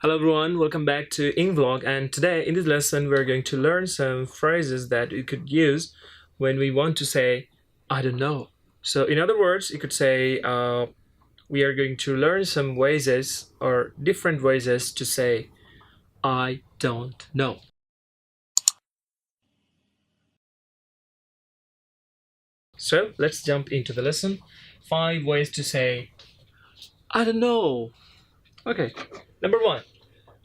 Hello everyone, welcome back to EngVlog, and today in this lesson we're going to learn some phrases that we could use when we want to say I don't know. So in other words, you could say we are going to learn some ways or different ways to say I don't know. So let's jump into the lesson. 5 ways to say I don't know. Okay, number 1.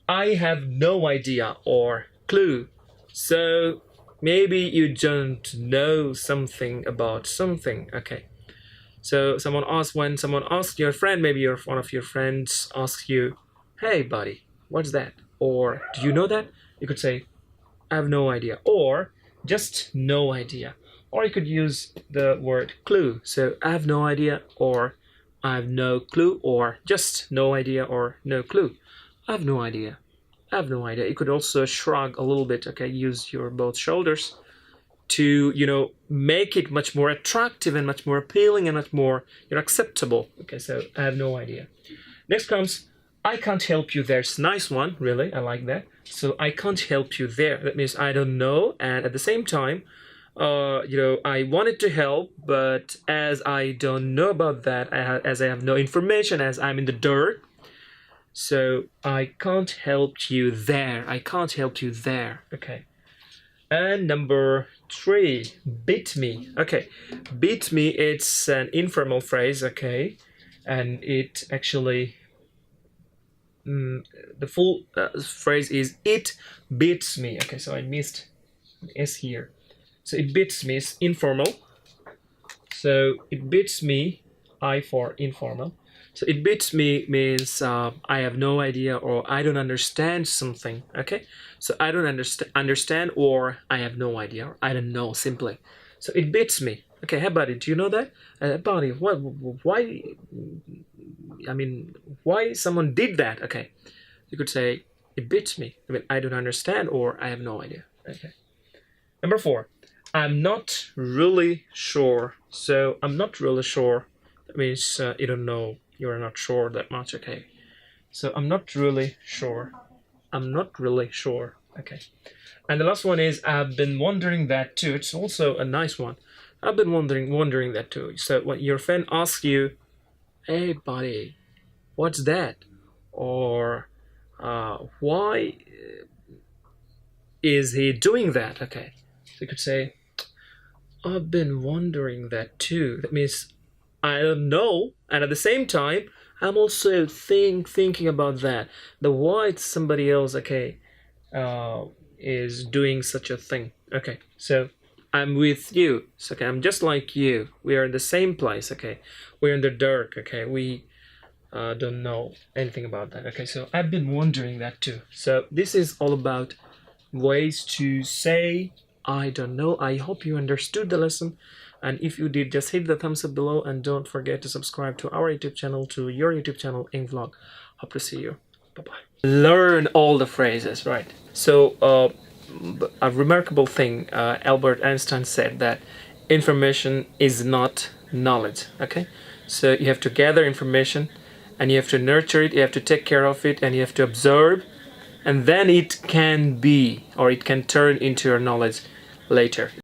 I have no idea or clue. So maybe you don't know something about something. Okay. So when someone asks your friend, maybe one of your friends asks you, "Hey buddy, what's that?" Or "Do you know that?" You could say, "I have no idea," or just no idea. Or you could use the word clue. So I have no idea, or I have no clue, or just no idea, or no clue. I have no idea. I have no idea. You could also shrug a little bit, okay? Use your both shoulders to, make it much more attractive and much more appealing and much more, acceptable. Okay, so I have no idea. Next comes, I can't help you there. It's a nice one, really. I like that. So I can't help you there. That means I don't know. And at the same time, I wanted to help, but as I don't know about that, as I have no information, as I'm in the dirt, so I can't help you there. I can't help you there. Okay. And number 3, beat me. Okay. Beat me, it's an informal phrase, okay? And it actually, the full phrase is it beats me. Okay, so I missed S here. So it beats me is informal. So it beats me, I for informal. So it beats me means I have no idea or I don't understand something. Okay, so I don't understand or I have no idea or I don't know simply. So it beats me. Okay, hey buddy, do you know that? Buddy, what? Why? I mean, why someone did that? Okay, you could say it beats me. I mean, I don't understand or I have no idea. Okay. Number 4, I'm not really sure. So I'm not really sure. That means you don't know. You're not sure that much. Okay. So I'm not really sure. I'm not really sure. Okay. And the last one is I've been wondering that too. It's also a nice one. I've been wondering that too. So when your friend asks you, "Hey buddy, what's that?" Or why is he doing that? Okay. So you could say, I've been wondering that too. That means I don't know, and at the same time, I'm also thinking about that. The why somebody else, okay, is doing such a thing. Okay, so I'm with you. So, okay, I'm just like you. We are in the same place. Okay, we're in the dark. Okay, we don't know anything about that. Okay, so I've been wondering that too. So this is all about ways to say I don't know. I hope you understood the lesson. And if you did, just hit the thumbs up below and don't forget to subscribe to our YouTube channel, to your YouTube channel, EngVlog. Hope to see you. Bye-bye. Learn all the phrases, right? So a remarkable thing, Albert Einstein said that information is not knowledge, okay? So you have to gather information and you have to nurture it, you have to take care of it, and you have to observe, and then it can be, or it can turn into your knowledge later.